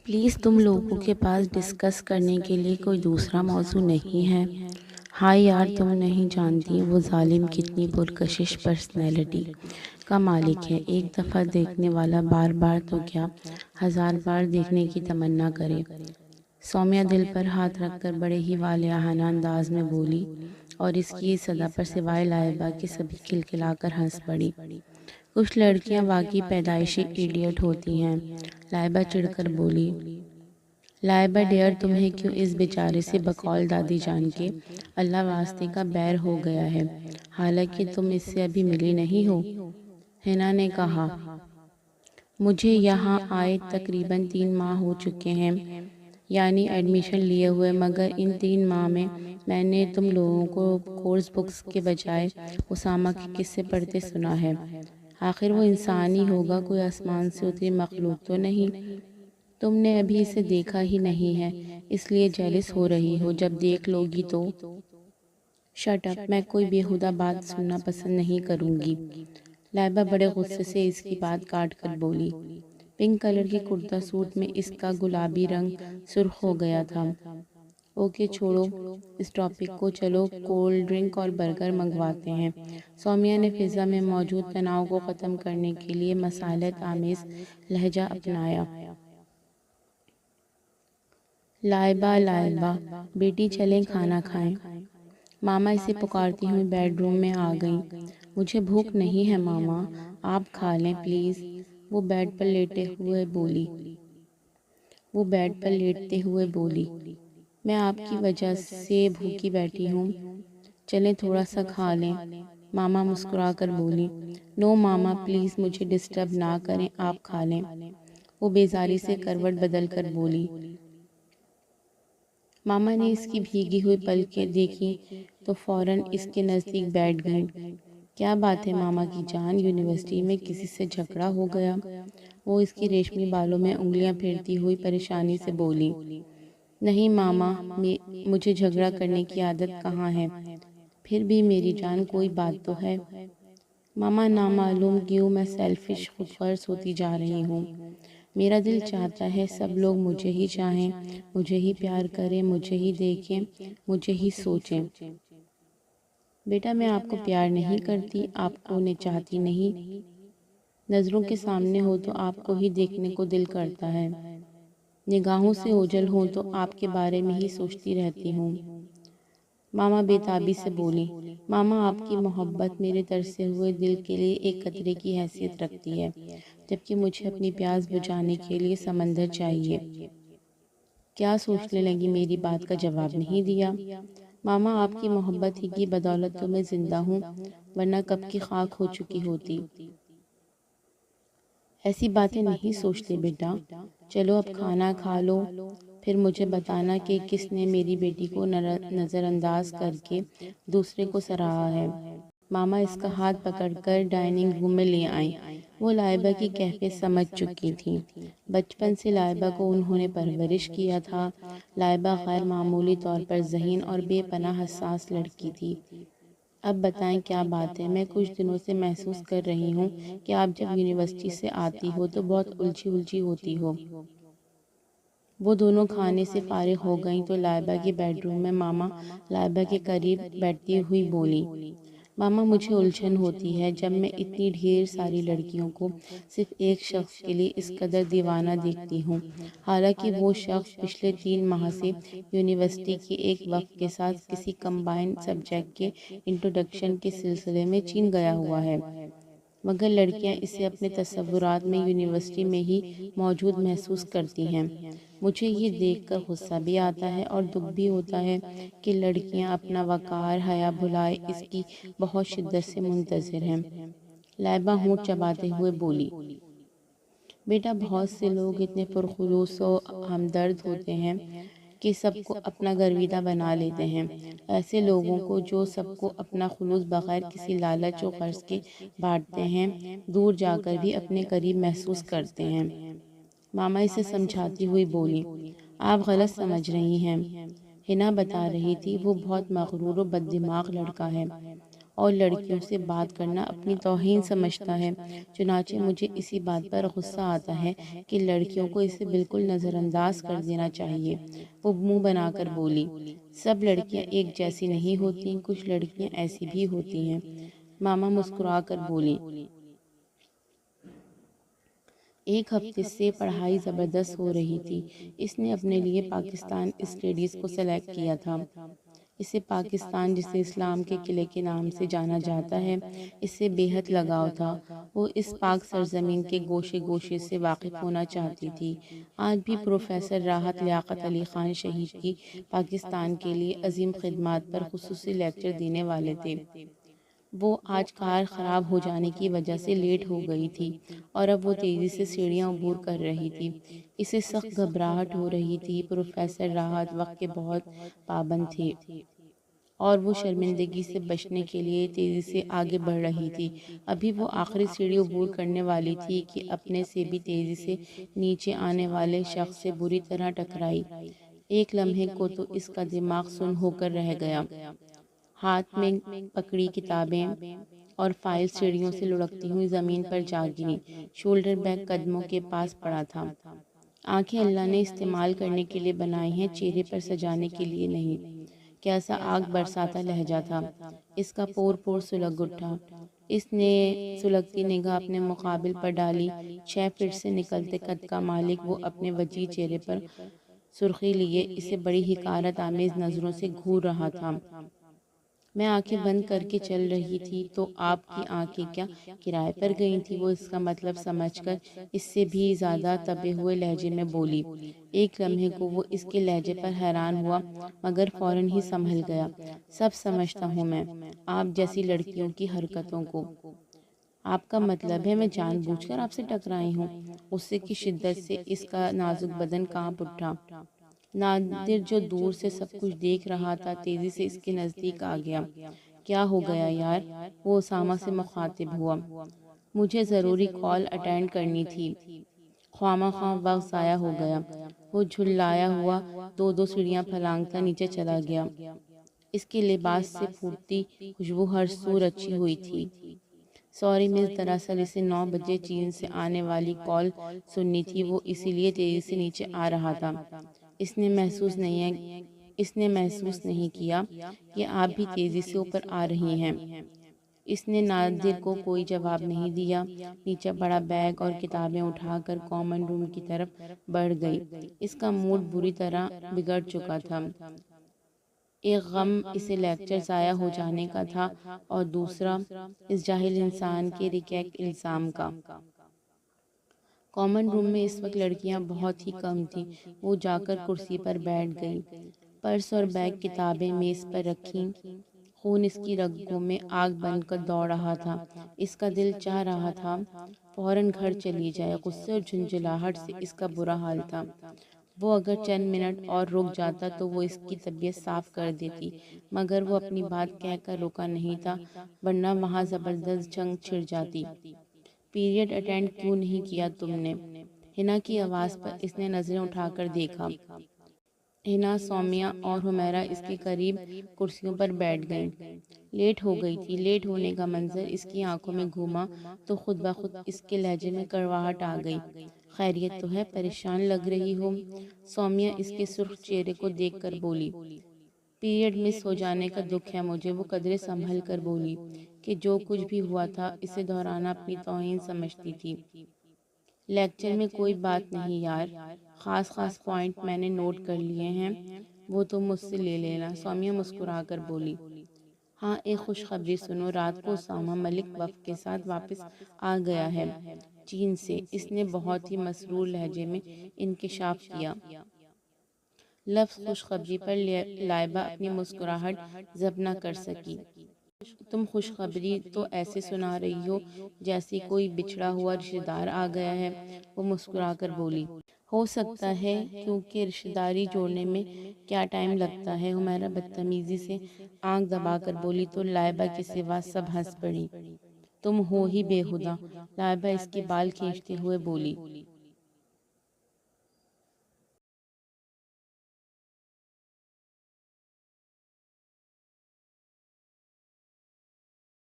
Please تم لوگوں کے پاس ڈسکس کرنے کے لیے کوئی دوسرا موضوع نہیں ہے؟ ہاں یار، تم نہیں جانتی وہ ظالم کتنی پرکشش پرسنالٹی کا مالک ہے۔ ایک دفعہ دیکھنے والا بار بار تو کیا 1000 بار دیکھنے کی تمنا کرے۔ سومیہ دل پر ہاتھ رکھ کر بڑے ہی والہانہ انداز میں بولی، اور اس کی صدا پر سوائے لائبہ کے سبھی کھلکھلا کر ہنس پڑی۔ کچھ لڑکیاں واقعی پیدائشی ایڈیٹ ہوتی ہیں، لائبہ چڑھ کر بولی۔ لائبہ ڈیئر، تمہیں کیوں اس بیچارے سے بقول دادی جان کے اللہ واسطے کا بیر ہو گیا ہے، حالانکہ تم اس سے ابھی ملی نہیں ہو؟ حنا نے کہا، مجھے یہاں آئے تقریباً 3 ماہ ہو چکے ہیں، یعنی ایڈمیشن لیے ہوئے، مگر ان 3 ماہ میں نے تم لوگوں کو کورس بکس کے بجائے اسامہ کے قصے پڑھتے سنا ہے۔ آخر وہ انسان ہی ہوگا، کوئی آسمان سے اتری مخلوق تو نہیں۔ تم نے ابھی اسے دیکھا ہی نہیں ہے، اس لیے جیلس ہو رہی ہو، جب دیکھ لو گی تو… شٹ اپ، میں کوئی بیہودہ بات سننا پسند نہیں کروں گی۔ لائبہ بڑے غصے سے اس کی بات کاٹ کر بولی۔ پنک کلر کی کرتا سوٹ میں اس کا گلابی رنگ سرخ ہو گیا تھا۔ اوکے چھوڑو اس ٹاپک کو، چلو کولڈ ڈرنک اور برگر منگواتے ہیں۔ سومیہ نے فضا میں موجود تناؤ کو ختم کرنے کے لیے مصالحت آمیز لہجہ اپنایا۔ لائبہ بیٹی چلیں کھانا کھائیں۔ ماما اسے پکارتی ہوئی بیڈ روم میں آ گئیں۔ مجھے بھوک نہیں ہے ماما، آپ کھا لیں پلیز، وہ بیڈ پر لیٹتے ہوئے بولی۔ میں آپ کی وجہ سے بھوکی بیٹھی ہوں، چلیں تھوڑا سا کھا لیں، ماما مسکرا کر بولی۔ نو ماما پلیز، مجھے ڈسٹرب نہ کریں، آپ کھا لیں، وہ بیزاری سے کروٹ بدل کر بولی۔ ماما نے اس کی بھیگی ہوئی پلکیں دیکھیں تو فوراً اس کے نزدیک بیٹھ گئیں۔ کیا بات ہے ماما کی جان، یونیورسٹی میں کسی سے جھگڑا ہو گیا؟ وہ اس کی ریشمی بالوں میں انگلیاں پھیرتی ہوئی پریشانی سے بولی۔ نہیں ماما، مجھے جھگڑا کرنے کی عادت کہاں ہے، پھر بھی میری جان کوئی بات تو ہے؟ ماما نامعلوم کیوں میں سیلفش خود غرض ہوتی جا رہی ہوں۔ میرا دل چاہتا ہے سب لوگ مجھے ہی چاہیں، مجھے ہی پیار کریں، مجھے ہی دیکھیں، مجھے ہی سوچیں۔ بیٹا میں آپ کو پیار نہیں کرتی، آپ کو انہیں چاہتی نہیں، نظروں کے سامنے ہو تو آپ کو ہی دیکھنے کو دل کرتا ہے، نگاہوں سے اوجھل ہوں تو آپ کے بارے میں ہی سوچتی رہتی ہوں۔ ماما بےتابی سے بولی۔ ماما آپ کی محبت میرے ترسے ہوئے دل کے لیے ایک قطرے کی حیثیت رکھتی ہے، جبکہ مجھے اپنی پیاس بجھانے کے لیے سمندر چاہیے۔ کیا سوچنے لگی، میری بات کا جواب نہیں دیا؟ ماما آپ کی محبت ہی کی بدولت تو میں زندہ ہوں، ورنہ کب کی خاک ہو چکی ہوتی۔ ایسی باتیں نہیں سوچتے بیٹا، چلو اب کھانا کھا لو، پھر مجھے بتانا کہ کس نے میری بیٹی کو نظر انداز کر کے دوسرے کو سراہا ہے۔ ماما اس کا ہاتھ پکڑ کر ڈائننگ روم میں لے آئیں۔ وہ لائبہ کی کیفیت سمجھ چکی تھیں، بچپن سے لائبہ کو انہوں نے پرورش کیا تھا۔ لائبہ غیر معمولی طور پر ذہین اور بے پناہ حساس لڑکی تھی۔ اب بتائیں کیا بات ہے؟ میں کچھ دنوں سے محسوس کر رہی ہوں کہ آپ جب یونیورسٹی سے آتی ہو تو بہت الجھی ہوتی ہو۔ وہ دونوں کھانے سے فارغ ہو گئیں تو لائبہ کے بیڈ روم میں ماما لائبہ کے قریب بیٹھتی ہوئی بولی۔ ماما مجھے الجھن ہوتی ہے جب میں اتنی ڈھیر ساری لڑکیوں کو صرف ایک شخص کے لیے اس قدر دیوانہ دیکھتی ہوں، حالانکہ وہ شخص پچھلے 3 ماہ سے یونیورسٹی کے ایک وفد کے ساتھ کسی کمبائنڈ سبجیکٹ کے انٹروڈکشن کے سلسلے میں چین گیا ہوا ہے، مگر لڑکیاں اسے اپنے تصورات میں یونیورسٹی میں ہی موجود محسوس کرتی ہیں۔ مجھے یہ دیکھ کر غصہ بھی آتا ہے اور دکھ بھی ہوتا ہے کہ لڑکیاں اپنا وقار حیا بھلائے اس کی بہت شدت سے منتظر ہیں۔ لائبہ ہونٹ چباتے ہوئے بولی۔ بیٹا بہت سے لوگ اتنے پرخلوص و ہمدرد ہوتے ہیں کہ سب کو اپنا گرویدہ بنا لیتے ہیں، ایسے لوگوں کو جو سب کو اپنا خلوص بغیر کسی لالچ و غرض کے بانٹتے ہیں، دور جا کر بھی اپنے قریب محسوس کرتے ہیں۔ ماما اسے سمجھاتی ہوئی بولی۔ آپ غلط سمجھ رہی ہیں، حنا بتا رہی تھی، وہ بہت مغرور و بد دماغ لڑکا ہے اور لڑکیوں سے بات کرنا اپنی توہین سمجھتا ہے۔ چنانچہ مجھے اسی بات پر غصہ آتا ہے کہ لڑکیوں کو اسے بالکل نظر انداز کر دینا چاہیے۔ وہ منہ بنا کر بولی، سب لڑکیاں ایک جیسی نہیں ہوتی، کچھ لڑکیاں ایسی بھی ہوتی ہیں۔ ماما مسکرا کر بولی، ایک ہفتے سے پڑھائی زبردست ہو رہی تھی۔ اس نے اپنے لیے پاکستان اسٹڈیز کو سلیکٹ کیا تھا۔ اسے پاکستان، جسے اسلام کے قلعے کے نام سے جانا جاتا ہے، اس سے بے حد لگاؤ تھا۔ وہ اس پاک سرزمین کے گوشے گوشے سے واقف ہونا چاہتی تھی۔ آج بھی پروفیسر راحت لیاقت علی خان شہید کی پاکستان کے لیے عظیم خدمات پر خصوصی لیکچر دینے والے تھے۔ وہ آج کار خراب ہو جانے کی وجہ سے لیٹ ہو گئی تھی اور اب وہ تیزی سے سیڑھیاں عبور کر رہی تھی۔ اسے سخت گھبراہٹ ہو رہی تھی۔ پروفیسر راحت وقت کے بہت پابند تھے اور وہ شرمندگی سے بچنے کے لیے تیزی سے آگے بڑھ رہی تھی۔ ابھی وہ آخری سیڑھی عبور کرنے والی تھی کہ اپنے سے بھی تیزی سے نیچے آنے والے شخص سے بری طرح ٹکرائی۔ ایک لمحے کو تو اس کا دماغ سن ہو کر رہ گیا۔ ہاتھ میں پکڑی کتابیں اور فائل سیڑھیوں سے لڑکتی ہوئی زمین پر جا گریں۔ شولڈر بیگ قدموں کے پاس پڑا تھا۔ آنکھیں اللہ نے استعمال کرنے کے لیے بنائی ہیں، چہرے پر سجانے کے لیے نہیں۔ کیسا آگ برساتا لہجہ تھا اس کا، پور پور سلگ اٹھا۔ اس نے سلگتی نگاہ اپنے مقابل پر ڈالی۔ 6 فٹ سے نکلتے قد کا مالک، وہ اپنے وجیح چہرے پر سرخی لیے اسے بڑی حقارت آمیز نظروں سے گھور رہا تھا۔ میں آنکھیں بند کر کے چل رہی تھی تو آپ کی آنکھیں کیا کرائے پر گئی تھی؟ وہ اس کا مطلب سمجھ کر اس سے بھی زیادہ تبے ہوئے لہجے میں بولی۔ ایک لمحے کو وہ اس کے لہجے پر حیران ہوا مگر فوراً ہی سنبھل گیا۔ سب سمجھتا ہوں میں آپ جیسی لڑکیوں کی حرکتوں کو۔ آپ کا مطلب ہے میں جان بوجھ کر آپ سے ٹکرائی ہوں؟ غصے کی شدت سے اس کا نازک بدن کانپ اٹھا۔ نادر جو دور سے سب کچھ دیکھ رہا تھا تیزی سے اس کے نزدیک آ گیا۔ کیا ہو گیا یار؟ وہ اسامہ سے مخاطب ہوا۔ مجھے ضروری کال اٹینڈ کرنی تھی، خواہ خواہ وقت ضائع ہو گیا۔ وہ جھلایا ہوا 2 سیڑھیاں پھلانگتا نیچے چلا گیا۔ اس کے لباس سے پھوٹتی خوشبو ہر سو رچی ہوئی تھی۔ سوری مس، دراصل اسے 9 بجے چین سے آنے والی کال سننی تھی، وہ اسی لیے تیزی سے نیچے آ رہا تھا۔ اس نے محسوس نہیں کیا کہ آپ بھی تیزی سے اوپر آ رہی ہیں۔ اس نے نادر کو کوئی جواب نہیں دیا۔ نیچے بڑا بیگ اور کتابیں اٹھا کر کامن روم کی طرف بڑھ گئی۔ اس کا موڈ بری طرح بگڑ چکا تھا۔ ایک غم اسے لیکچر ضائع ہو جانے کا تھا اور دوسرا اس جاہل انسان کے ریکیک الزام کا۔ کامن روم میں اس وقت لڑکیاں بہت ہی کم تھیں۔ وہ جا کر کرسی پر بیٹھ گئی۔ پرس اور بیگ کتابیں میز پر رکھیں۔ خون اس کی رگوں میں آگ بن کر دوڑ رہا تھا۔ اس کا دل چاہ رہا تھا فوراً گھر چلی جائے۔ غصے اور جھنجھلاہٹ سے اس کا برا حال تھا۔ وہ اگر چند منٹ اور رک جاتا تو وہ اس کی طبیعت صاف کر دیتی، مگر وہ اپنی بات کہہ کر رکا نہیں تھا، ورنہ وہاں زبردست جنگ چھڑ جاتی۔ پیریڈ اٹینڈ کیوں نہیں کیا تم نے؟ ہنا کی آواز پر اس نے نظریں اٹھا کر دیکھا۔ ہنا، سومیہ اور حمیرہ اس کے قریب کرسیوں پر بیٹھ گئیں۔ لیٹ ہو گئی تھی۔ لیٹ ہونے کا منظر اس کی آنکھوں میں گھوما تو خود بخود اس کے لہجے میں کڑواہٹ آ گئی۔ خیریت تو ہے؟ پریشان لگ رہی ہو؟ سومیہ اس کے سرخ چہرے کو دیکھ کر بولی۔ پیریڈ مس ہو جانے کا دکھ ہے مجھے، وہ قدرے سنبھل کر بولی کہ جو کچھ بھی ہوا تھا اسے دہرانا اپنی توہین سمجھتی تھی۔ لیکچر میں کوئی بات نہیں یار، خاص پوائنٹ میں نے نوٹ کر لیے ہیں، وہ تم مجھ سے لے لینا، سومیہ مسکرا کر بولی۔ ہاں، ایک خوشخبری سنو، رات کو اسامہ ملک وفد کے ساتھ واپس آ گیا ہے چین سے، اس نے بہت ہی مسرور لہجے میں انکشاف کیا۔ لفظ خوشخبری پر لائبہ اپنی مسکراہٹ ضبط نہ کر سکی۔ تم خوشخبری تو ایسے سنا رہی ہو جیسے کوئی بچھڑا ہوا رشتہ دار آ گیا ہے، وہ مسکرا کر بولی۔ ہو سکتا ہے، کیونکہ رشتہ داری جوڑنے میں کیا ٹائم لگتا ہے، حمیرہ بدتمیزی سے آنکھ دبا کر بولی تو لائبہ کے سوا سب ہنس پڑی۔ تم ہو ہی بے ہودہ، لائبہ اس کی بال کھینچتے ہوئے بولی۔